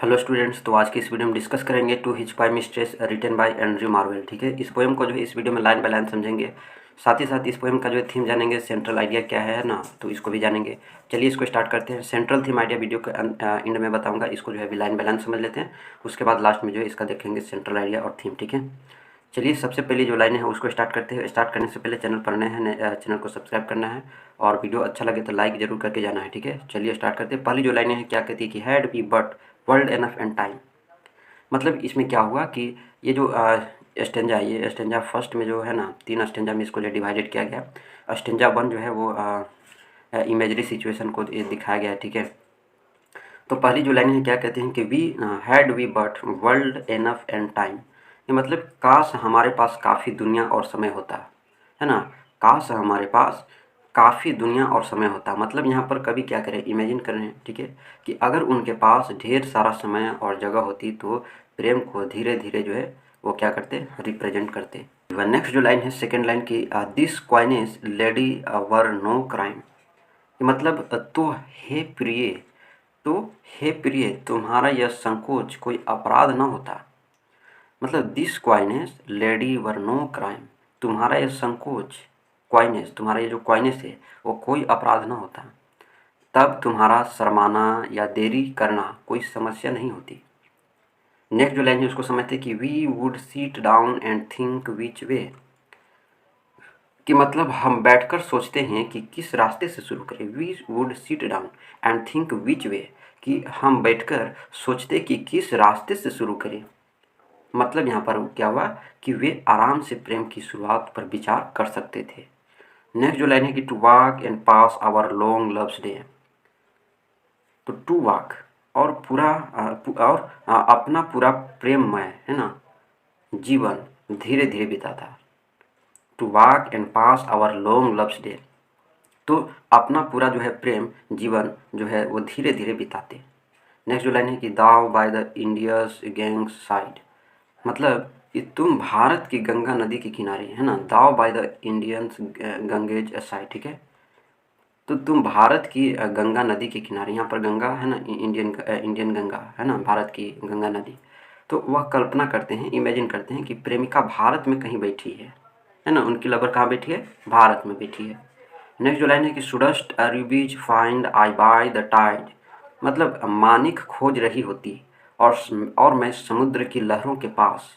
Hello students, तो आज की इस वीडियो में डिस्कस करेंगे to his coy mistress written by Andrew Marvell. ठीक है, इस पोएम को जो है इस वीडियो में लाइन बाय लाइन समझेंगे। साथ ही साथ इस पोएम का जो है थीम जानेंगे, सेंट्रल आइडिया क्या है ना, तो इसको भी जानेंगे। चलिए इसको स्टार्ट करते हैं। सेंट्रल थीम आइडिया वीडियो के एंड में बताऊंगा, इसको जो है अभी लाइन बाय लाइन समझ लेते हैं। उसके बाद लास्ट में जो है इसका देखेंगे सेंट्रल आइडिया और थीम। ठीक है, चलिए सबसे पहली जो लाइन है उसको स्टार्ट करते हैं। स्टार्ट करने से पहले चैनल पर नए हैं, चैनल को सब्सक्राइब करना है और वीडियो अच्छा लगे तो लाइक जरूर करके जाना है। ठीक है, चलिए स्टार्ट करते हैं। पहली जो लाइनें हैं क्या कहती है कि had we but world enough and time. मतलब इसमें क्या हुआ कि ये जो स्टेंजा है, ये स्टेंजा फर्स्ट में जो है ना, 3 स्टेंजा में इसको जो डिवाइडेड किया गया। स्टेंजा 1 जो है वो इमेजरी सिचुएशन को ये दिखाया गया है। ठीक है, तो पहली जो लाइन है क्या कहते हैं कि we had we but world enough and time. ये मतलब काश हमारे पास काफ़ी दुनिया और समय होता, है ना। काश हमारे पास काफ़ी दुनिया और समय होता, मतलब यहाँ पर कभी क्या करें, इमेजिन कर रहे हैं। ठीक है, कि अगर उनके पास ढेर सारा समय और जगह होती तो प्रेम को धीरे धीरे जो है वो क्या करते, रिप्रेजेंट करते। नेक्स्ट जो लाइन है सेकेंड लाइन की, this coyness lady were no crime. मतलब तो हे प्रिय तुम्हारा यह संकोच कोई अपराध न होता। मतलब this coyness lady were no crime, तुम्हारा यह संकोच, क्वाइनेस, तुम्हारा ये जो क्वाइनेस है वो कोई अपराध न होता, तब तुम्हारा शर्माना या देरी करना कोई समस्या नहीं होती। नेक्स्ट जो लाइन है उसको समझते कि we would sit down and think which way. कि मतलब हम बैठकर सोचते हैं कि किस रास्ते से शुरू करें। We would sit down and think which way, कि हम बैठकर सोचते कि किस रास्ते से शुरू करें। मतलब यहाँ पर क्या हुआ कि वे आराम से प्रेम की शुरुआत पर विचार कर सकते थे। नेक्स्ट जो लाइन है कि to walk and pass our long love's day. तो टू वॉक और अपना पूरा प्रेममय, है ना, जीवन धीरे धीरे बिताता। To walk and pass our long love's day, तो अपना पूरा जो है प्रेम जीवन जो है वो धीरे धीरे बिताते। नेक्स्ट जो लाइन है कि दाव by the Indians gang side. मतलब कि तुम भारत की गंगा नदी के किनारे, है ना, दाव by the Indians Ganges side. ठीक है, तो तुम भारत की गंगा नदी के किनारे, यहाँ पर गंगा है ना, इंडियन गंगा है ना, भारत की गंगा नदी। तो वह कल्पना करते हैं, इमेजिन करते हैं कि प्रेमिका भारत में कहीं बैठी है ना, उनकी लवर कहाँ बैठी है, भारत में बैठी है। नेक्स्ट जो लाइन है कि shouldst rubies find I by the tide. मतलब मानिक खोज रही होती और मैं समुद्र की लहरों के पास।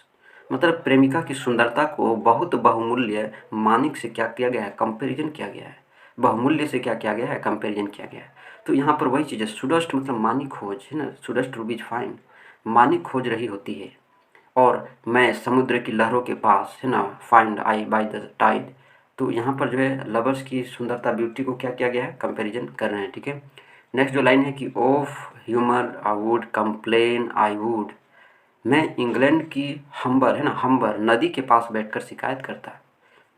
मतलब प्रेमिका की सुंदरता को बहुत बहुमूल्य मानिक से क्या किया गया है, कंपैरिजन किया गया है। बहुमूल्य से क्या किया गया है, कंपैरिजन किया गया है। तो यहाँ पर वही चीज़ है, शुडस्ट मतलब मानिक खोज, है ना, शुडस्ट रुबीज फाइंड, मानिक खोज रही होती है और मैं समुद्र की लहरों के पास, है ना, find I by the tide. तो यहाँ पर जो है लवर्स की सुंदरता, ब्यूटी को क्या किया गया है, कंपैरिजन कर रहे हैं। ठीक है, नेक्स्ट जो लाइन है कि of humour I would complain I would. मैं इंग्लैंड की हम्बर, है ना, हम्बर नदी के पास बैठकर शिकायत करता।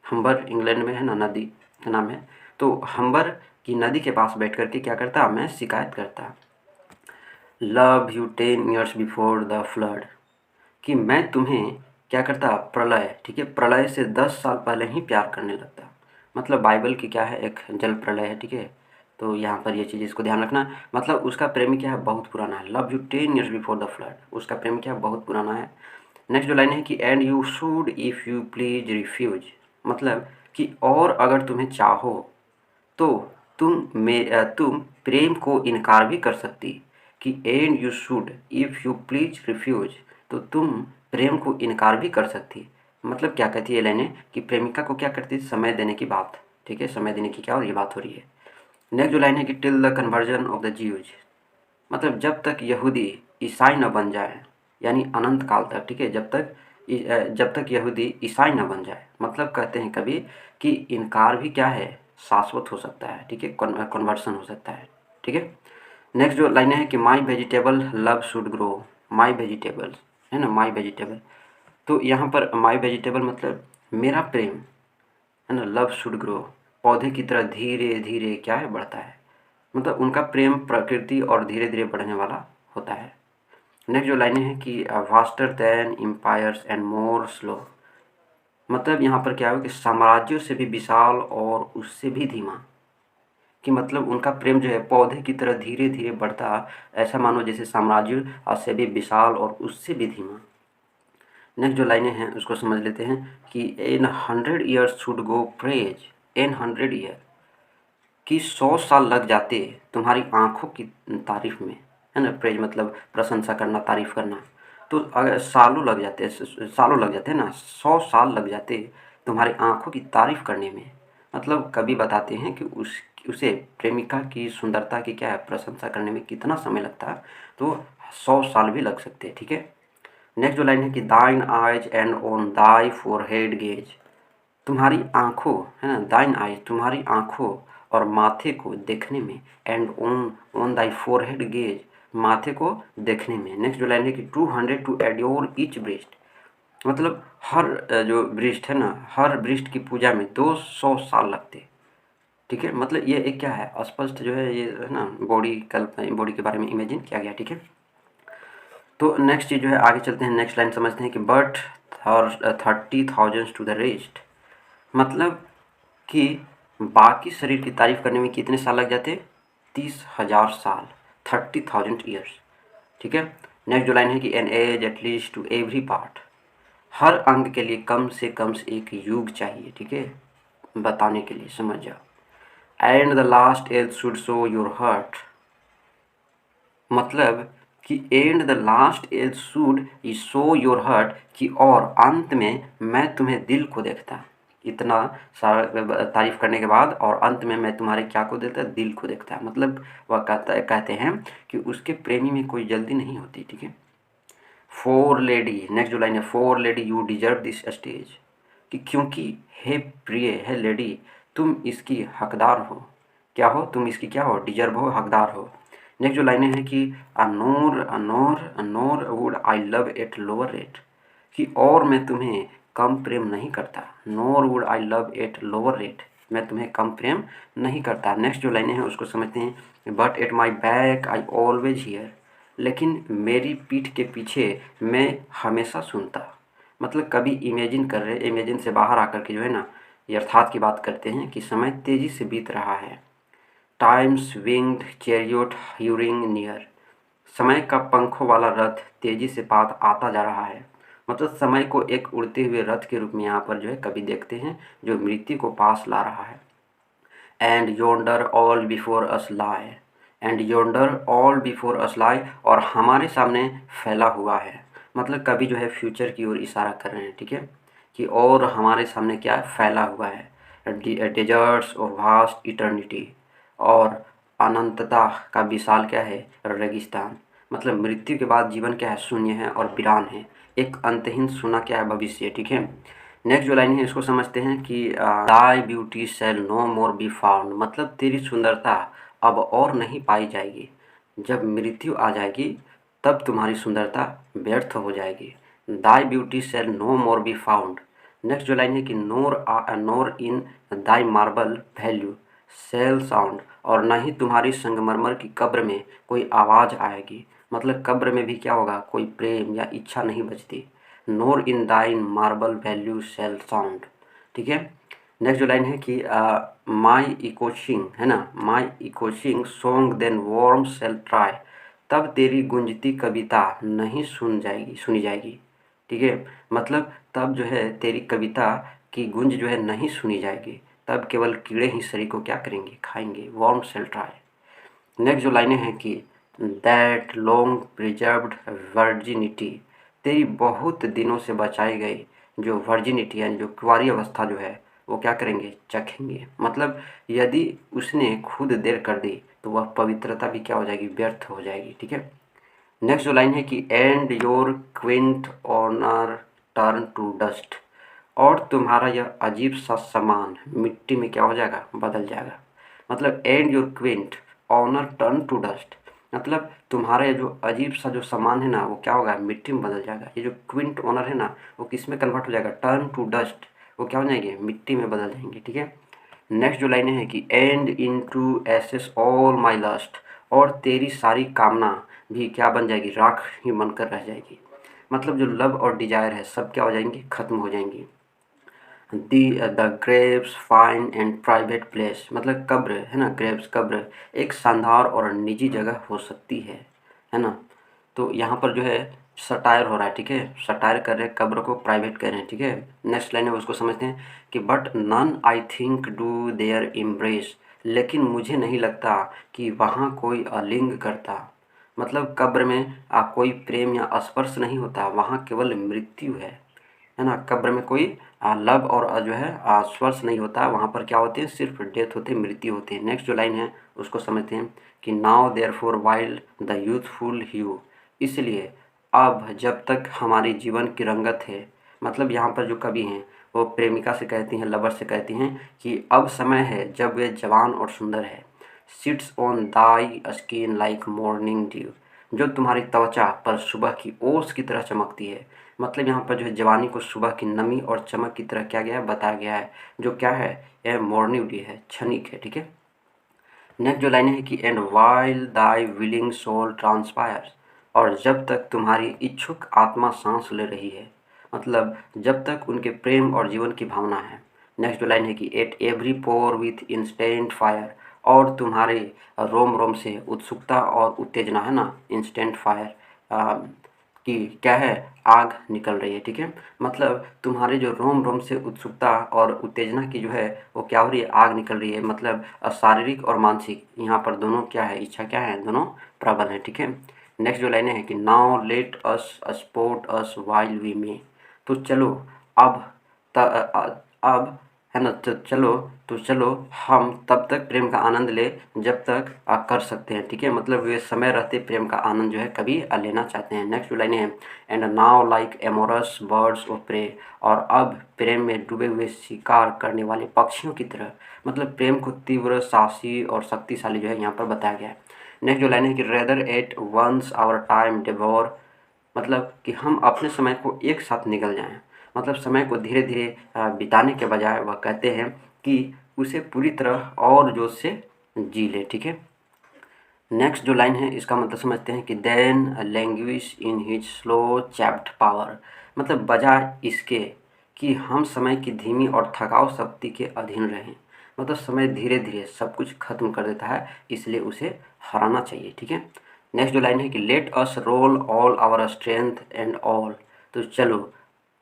हम्बर इंग्लैंड में है ना, नदी का नाम है। तो हम्बर की नदी के पास बैठ कर के क्या करता, मैं शिकायत करता। Love you 10 years before the flood. कि मैं तुम्हें क्या करता, प्रलय, ठीक है, प्रलय से 10 साल पहले ही प्यार करने लगता। मतलब बाइबल की क्या है, एक जल प्रलय है। ठीक है, तो यहाँ पर ये चीज़ इसको ध्यान रखना। मतलब उसका प्रेमी क्या है, बहुत पुराना है। Love you 10 years before the flood, उसका प्रेम क्या है, बहुत पुराना है। नेक्स्ट जो लाइन है कि and you should if you please refuse. मतलब कि और अगर तुम्हें चाहो तो तुम प्रेम को इनकार भी कर सकती। कि and you should if you please refuse, तो तुम प्रेम को इनकार भी कर सकती। मतलब क्या कहती है ये लाइनें कि प्रेमिका को क्या करती है, समय देने की बात। ठीक है, समय देने की क्या और ये बात हो रही है। नेक्स्ट जो लाइन है कि till the conversion of the Jews. मतलब जब तक यहूदी ईसाई न बन जाए, यानी अनंत काल तक। ठीक है, जब तक यहूदी ईसाई न बन जाए। मतलब कहते हैं कभी कि इनकार भी क्या है, शाश्वत हो सकता है। ठीक है, कन्वर्सन हो सकता है। ठीक है, नेक्स्ट जो लाइन है कि my vegetable love should grow. My vegetable, है ना, माई वेजिटेबल। तो यहाँ पर माई वेजिटेबल मतलब मेरा प्रेम, है ना, लव शुड ग्रो, पौधे की तरह धीरे धीरे क्या है, बढ़ता है। मतलब उनका प्रेम प्रकृति और धीरे धीरे बढ़ने वाला होता है। नेक्स्ट जो लाइनें हैं कि vaster than empires and more slow. मतलब यहाँ पर क्या है कि साम्राज्यों से भी विशाल और उससे भी धीमा। कि मतलब उनका प्रेम जो है पौधे की तरह धीरे धीरे बढ़ता, ऐसा मानो जैसे साम्राज्य से भी विशाल और उससे भी धीमा। नेक्स्ट जो लाइनें हैं उसको समझ लेते हैं कि इन 100 years should go praise, in 100 year कि 100 साल लग जाते तुम्हारी आंखों की तारीफ में, है ना। प्रेज मतलब प्रशंसा करना, तारीफ करना। तो अगर सालों लग जाते हैं ना, 100 साल लग जाते तुम्हारी आंखों की तारीफ करने में। मतलब कवि बताते हैं कि उसे प्रेमिका की सुंदरता की क्या है, प्रशंसा करने में कितना समय लगता है। तो 100 साल भी लग सकते हैं, ठीक है। नेक्स्ट जो लाइन है कि दाइन eyes and on Dai forehead gauge, तुम्हारी आँखों, है ना, दाइन आइज तुम्हारी आँखों और माथे को देखने में, and on on Dai forehead gauge माथे को देखने में। नेक्स्ट जो लाइन है कि 200 टू एड्योर ईच ब्रेस्ट, मतलब हर जो ब्रेस्ट है ना, हर ब्रेस्ट की पूजा में 200 साल लगते, ठीक है। मतलब ये एक क्या है, स्पष्ट जो है ये, है ना, बॉडी के बारे में इमेजिन किया गया, ठीक है। तो नेक्स्ट चीज़ जो है, आगे चलते हैं, नेक्स्ट लाइन समझते हैं कि बट 30,000 टू द रेस्ट, मतलब कि बाकी शरीर की तारीफ करने में कितने साल लग जाते, 30,000 साल, 30,000 ईयर्स, ठीक है। नेक्स्ट जो लाइन है कि an age at least to every part, हर अंग के लिए कम से कम से एक युग चाहिए, ठीक है, बताने के लिए, समझ जाओ। And the last age should show your heart, मतलब कि and the last age should show your heart, कि और अंत में मैं तुम्हें दिल को देखता, इतना सारा तारीफ करने के बाद और अंत में मैं तुम्हारे क्या को देखता, दिल को देखता। मतलब वह कहते हैं कि उसके प्रेमी में कोई जल्दी नहीं होती, ठीक है। फोर लेडी, नेक्स्ट जो लाइन है, four lady you deserve this stage, कि क्योंकि हे प्रिय, है लेडी, तुम इसकी हकदार हो, क्या हो, तुम इसकी क्या हो, डिजर्व हो, हकदार हो। नेक्स्ट जो लाइनें हैं कि nor would I love at lower rate, कि और मैं तुम्हें कम प्रेम नहीं करता, nor would I love at lower rate, मैं तुम्हें कम प्रेम नहीं करता। नेक्स्ट जो लाइनें हैं उसको समझते हैं, but at my back I always here, लेकिन मेरी पीठ के पीछे मैं हमेशा सुनता। मतलब कभी इमेजिन कर रहे, इमेजिन से बाहर आकर के जो है ना, यथार्थ की बात करते हैं कि समय तेज़ी से बीत रहा है। टाइम्स विंग्ड चैरियट ह्यूरिंग नियर, समय का पंखों वाला रथ तेजी से पात आता जा रहा है। मतलब समय को एक उड़ते हुए रथ के रूप में यहाँ पर जो है कभी देखते हैं, जो मृत्यु को पास ला रहा है। And yonder all before us lie, and yonder all before us lie, और हमारे सामने फैला हुआ है। मतलब कभी जो है फ्यूचर की ओर इशारा कर रहे हैं, ठीक है, कि और हमारे सामने क्या है, फैला हुआ है, डेजर्ट्स और वास्ट इटर्निटी, और अनंतता का विशाल क्या है, रेगिस्तान। मतलब मृत्यु के बाद जीवन क्या है, शून्य है और वीरान है, एक अंतहीन सुना क्या है, भविष्य, ठीक है। नेक्स्ट जो लाइन है इसको समझते हैं कि thy beauty shall no more be found, मतलब तेरी सुंदरता अब और नहीं पाई जाएगी, जब मृत्यु आ जाएगी तब तुम्हारी सुंदरता व्यर्थ हो जाएगी। Thy beauty shall no more be found. Next जो लाइन है कि nor in thy marble vault shall sound, और ना ही तुम्हारी संगमरमर की कब्र में कोई आवाज़ आएगी। मतलब कब्र में भी क्या होगा, कोई प्रेम या इच्छा नहीं बचती। नोर इन दाइन मार्बल वैल्यू सेल साउंड, ठीक है। नेक्स्ट जो लाइन है कि माई इकोशिंग, है ना, my echoing song then worm shall try, तब तेरी गुंजती कविता नहीं सुनी जाएगी, ठीक है। मतलब तब जो है तेरी कविता की गुंज जो है नहीं सुनी जाएगी, तब केवल कीड़े ही शरीर को क्या करेंगे, खाएंगे, वॉर्म सेल ट्राई। नेक्स्ट जो लाइनें हैं कि दैट लॉन्ग प्रिजर्व्ड वर्जिनिटी, तेरी बहुत दिनों से बचाई गई जो वर्जिनिटी यानी जो कुंवारी अवस्था जो है वो क्या करेंगे, चखेंगे। मतलब यदि उसने खुद देर कर दी तो वह पवित्रता भी क्या हो जाएगी, व्यर्थ हो जाएगी, ठीक है। नेक्स्ट जो लाइन है कि and your quaint honour turn to dust, और तुम्हारा यह अजीब सा सामान मिट्टी में क्या हो जाएगा, बदल जाएगा। मतलब and your quaint honour turn to dust, मतलब तुम्हारा ये जो अजीब सा जो सामान है ना वो क्या होगा, मिट्टी में बदल जाएगा। ये जो क्विंट ऑनर है ना वो किस में कन्वर्ट हो जाएगा, टर्न टू डस्ट, वो क्या हो जाएंगे, मिट्टी में बदल जाएंगे, ठीक है। नेक्स्ट जो लाइनें हैं कि and into ashes all my lust, और तेरी सारी कामना भी क्या बन जाएगी, राख ही बनकर रह जाएगी। मतलब जो लव और डिजायर है सब क्या हो जाएंगी, खत्म हो जाएंगी। The Graves fine and private place, मतलब कब्र है ना, ग्रेव्स कब्र एक शानदार और निजी जगह हो सकती है ना। तो यहाँ पर जो है सटायर हो रहा है, ठीक है, सटायर कर रहे हैं, कब्र को प्राइवेट कह रहे हैं, ठीक है। नेक्स्ट लाइन है उसको समझते हैं कि but none I think do there embrace, लेकिन मुझे नहीं लगता कि वहाँ कोई अलिंग करता, मतलब कब्र में कोई प्रेम या स्पर्श नहीं होता, वहाँ केवल मृत्यु है ना। कब्र में कोई लव और जो है स्पर्श नहीं होता, वहाँ पर क्या होते हैं, सिर्फ डेथ होते हैं, मृत्यु होती है। नेक्स्ट जो लाइन है उसको समझते हैं कि now therefore while the youthful hue, इसलिए अब जब तक हमारी जीवन की रंगत है, मतलब यहाँ पर जो कवि हैं वो प्रेमिका से कहती हैं, लवर से कहती हैं कि अब समय है जब वे जवान और सुंदर है। Sits on Dai skin like morning due, जो तुम्हारी त्वचा पर सुबह की ओस की तरह चमकती है। मतलब यहाँ पर जो है जवानी को सुबह की नमी और चमक की तरह क्या गया है, बताया गया है, जो क्या है, यह मॉर्निंग ड्यू है, क्षणिक है, ठीक है। नेक्स्ट जो लाइन है कि and while thy willing soul transpires, और जब तक तुम्हारी इच्छुक आत्मा सांस ले रही है, मतलब जब तक उनके प्रेम और जीवन की भावना है। नेक्स्ट जो लाइन है कि at every pore with instant fire, और तुम्हारे रोम रोम से उत्सुकता और उत्तेजना है ना, इंस्टेंट फायर कि क्या है, आग निकल रही है, ठीक है। मतलब तुम्हारे जो रोम रोम से उत्सुकता और उत्तेजना की जो है वो क्या हो रही है, आग निकल रही है, मतलब शारीरिक और मानसिक यहाँ पर दोनों क्या है, इच्छा क्या है, दोनों प्रबल है, ठीक है। नेक्स्ट जो लाइनें हैं कि now let us sport us while we may, तो चलो अब अब है ना, तो चलो हम तब तक प्रेम का आनंद ले जब तक कर सकते हैं, ठीक है। मतलब वे समय रहते प्रेम का आनंद जो है कभी लेना चाहते हैं। नेक्स्ट जो लाइनें हैं and now like amorous birds of prey, और अब प्रेम में डूबे हुए शिकार करने वाले पक्षियों की तरह, मतलब प्रेम को तीव्र, साहसी और शक्तिशाली जो है यहाँ पर बताया गया है। नेक्स्ट जो लाइन है कि rather at once our time devour, मतलब कि हम अपने समय को एक साथ निकल जाएं, मतलब समय को धीरे धीरे बिताने के बजाय वह कहते हैं कि उसे पूरी तरह और जोश से जी ले, ठीक है। नेक्स्ट जो लाइन है इसका मतलब समझते हैं कि than languish in his slow chapt power, मतलब बजाय इसके कि हम समय की धीमी और थकाऊ शक्ति के अधीन रहें, मतलब समय धीरे धीरे सब कुछ खत्म कर देता है, इसलिए उसे हराना चाहिए, ठीक है। नेक्स्ट जो लाइन है कि let us roll all our strength and all, तो चलो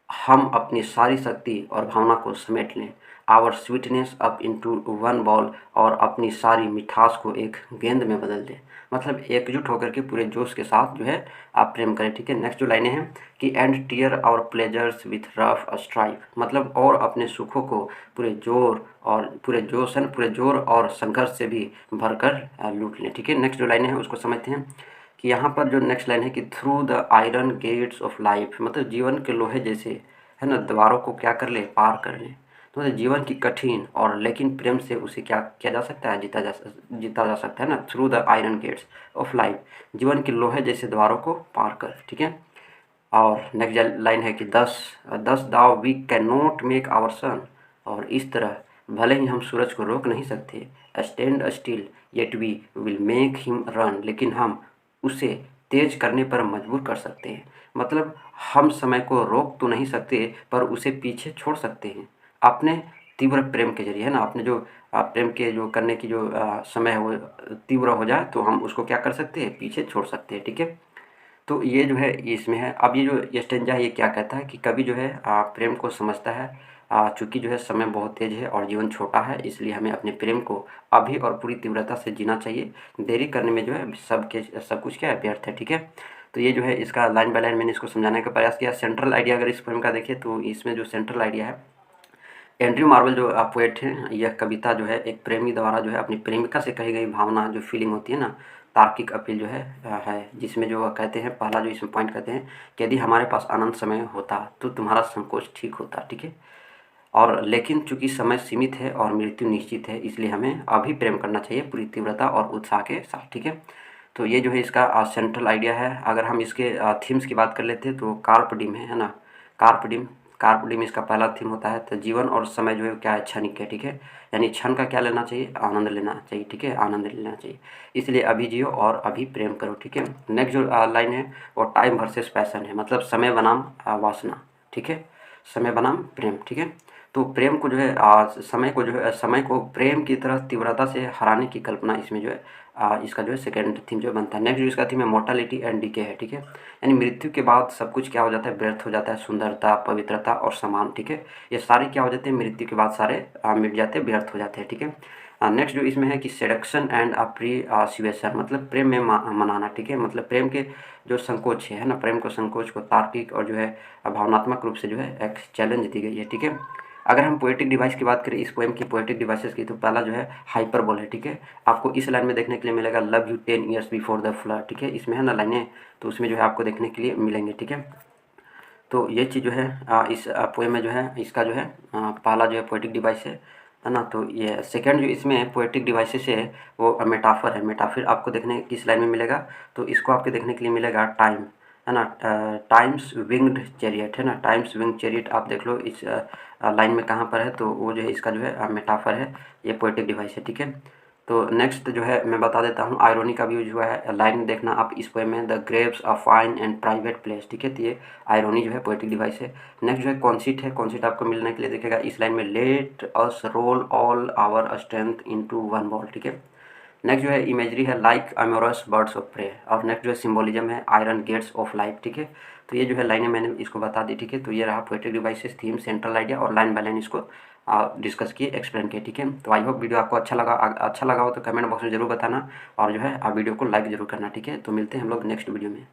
हम अपनी सारी शक्ति और भावना को समेट लें, our sweetness up into one ball, और अपनी सारी मिठास को एक गेंद में बदल दें, मतलब एकजुट होकर के पूरे जोश के साथ जो है आप प्रेम करें, ठीक है। नेक्स्ट जो लाइनें हैं कि and tear our pleasures with rough strife, मतलब और अपने सुखों को पूरे जोर और पूरे जोश है, पूरे जोर और संघर्ष से भी भरकर लूट लें, ठीक है। नेक्स्ट जो लाइनें हैं उसको समझते हैं कि यहाँ पर जो नेक्स्ट लाइन है कि through the iron gates of life, मतलब जीवन के लोहे जैसे है ना द्वारों को क्या कर ले, पार कर ले। तो मतलब जीवन की कठिन और लेकिन प्रेम से उसे क्या किया जा सकता है, जीता जा सकता है ना, through the iron gates of life, जीवन के लोहे जैसे द्वारों को पार कर, ठीक है। और नेक्स्ट लाइन है कि thus thus though we can not make our sun, और इस तरह भले ही हम सूरज को रोक नहीं सकते, stand still yet we will make him run, लेकिन हम उसे तेज करने पर मजबूर कर सकते हैं, मतलब हम समय को रोक तो नहीं सकते पर उसे पीछे छोड़ सकते हैं अपने तीव्र प्रेम के जरिए, है ना। अपने जो प्रेम के जो करने की जो समय है वो तीव्र हो जाए तो हम उसको क्या कर सकते हैं, पीछे छोड़ सकते हैं, ठीक है। तो ये जो है इसमें है। अब ये जो स्टेंजा है ये क्या कहता है कि कवि जो है प्रेम को समझता है, चूँकि जो है समय बहुत तेज़ है और जीवन छोटा है, इसलिए हमें अपने प्रेम को अभी और पूरी तीव्रता से जीना चाहिए, देरी करने में जो है सब कुछ क्या है, व्यर्थ है, ठीक है। तो ये जो है इसका लाइन बाय लाइन मैंने इसको समझाने का प्रयास किया। सेंट्रल आइडिया अगर इस पोएम का देखें तो इसमें जो सेंट्रल आइडिया है, एंड्रयू मार्वेल जो पोएट हैं, यह कविता जो है एक प्रेमी द्वारा जो है अपनी प्रेमिका से कही गई भावना, जो फीलिंग होती है ना, तार्किक अपील जो है जिसमें जो वह कहते हैं, पहला जो इसमें पॉइंट कहते हैं कि यदि हमारे पास अनंत समय होता तो तुम्हारा संकोच ठीक होता, ठीक है। और लेकिन चूंकि समय सीमित है और मृत्यु निश्चित है, इसलिए हमें अभी प्रेम करना चाहिए पूरी तीव्रता और उत्साह के साथ, ठीक है। तो ये जो है इसका सेंट्रल आइडिया है। अगर हम इसके थीम्स की बात कर लेते हैं तो कार्प डिम है ना, कार्प डिम, कार्प डिम इसका पहला थीम होता है। तो जीवन और समय जो है क्या है, क्षणिक है, ठीक है। यानी क्षण का क्या लेना चाहिए, आनंद लेना चाहिए, ठीक है, आनंद लेना चाहिए, इसलिए अभी जियो और अभी प्रेम करो, ठीक है। नेक्स्ट जो लाइन है वो टाइम वर्सेस पैशन है, मतलब समय बनाम वासना, ठीक है, समय बनाम प्रेम, ठीक है। तो प्रेम को जो है समय को जो है समय को प्रेम की तरह तीव्रता से हराने की कल्पना इसमें जो है इसका जो है सेकेंड थीम जो बनता है। नेक्स्ट जो इसका थीम है मोर्टालिटी एंड डीके है, ठीक है। यानी मृत्यु के बाद सब कुछ क्या हो जाता है, व्यर्थ हो जाता है, सुंदरता, पवित्रता और सम्मान, ठीक है। ये सारे क्या हो जाते हैं, मृत्यु के बाद सारे मिट जाते हैं, व्यर्थ हो जाते हैं, ठीक है। नेक्स्ट जो इसमें है कि सेडक्शन एंड अप्रिसिएशन, मतलब प्रेम में मनाना, ठीक है। मतलब प्रेम के जो संकोच है ना, प्रेम को संकोच को तार्किक और जो है भावनात्मक रूप से जो है एक चैलेंज दी गई है, ठीक है। अगर हम पोएटिक डिवाइस की बात करें, इस पोएम की पोएटिक डिवाइसेस की, तो पहला जो है हाइपरबोल है, ठीक है। आपको इस लाइन में देखने के लिए मिलेगा love you 10 years before the flood, ठीक है। इसमें है ना लाइनें, तो उसमें जो है आपको देखने के लिए मिलेंगे, ठीक है। तो ये चीज़ जो है इस पोएम में जो है इसका जो है पहला जो है पोएटिक डिवाइस है ना। तो ये सेकंड जो इसमें पोएटिक डिवाइसेस है वो मेटाफर है। मेटाफर आपको देखने किस लाइन में मिलेगा, तो इसको आपको देखने के लिए मिलेगा टाइम, है ना। टाइम्स विंग्ड चैरियट है ना, टाइम्स विंग चैरियट आप देख लो इस लाइन में कहाँ पर है, तो वो जो है इसका जो है मेटाफर है, ये पोएटिक डिवाइस है, ठीक है। तो नेक्स्ट जो है मैं बता देता हूँ, आयरोनी का भी जो है लाइन देखना आप इस पोएम में, the Graves a fine and private place, ठीक है। तो ये आयरोनी जो है पोएटिक डिवाइस है। नेक्स्ट जो है कॉन्सिट है, कॉन्सिट आपको मिलने के लिए देखेगा इस लाइन में, let us roll all our strength into one ball, ठीक है। नेक्स्ट जो है इमेजरी है, like amorous birds of prey. और नेक्स्ट जो है सिम्बोलिज्म है, आयरन गेट्स ऑफ लाइफ, ठीक है। तो ये जो है लाइनें मैंने इसको बता दी, ठीक है। तो ये रहा poetic devices, theme, central idea और लाइन बाय लाइन इसको डिस्कस किए, एक्सप्लेन किए, ठीक है। तो आई होप वीडियो आपको अच्छा लगा हो तो कमेंट बॉक्स में जरूर बताना, और जो है आप वीडियो को लाइक जरूर करना, ठीक है। तो मिलते हैं हम लोग नेक्स्ट वीडियो में।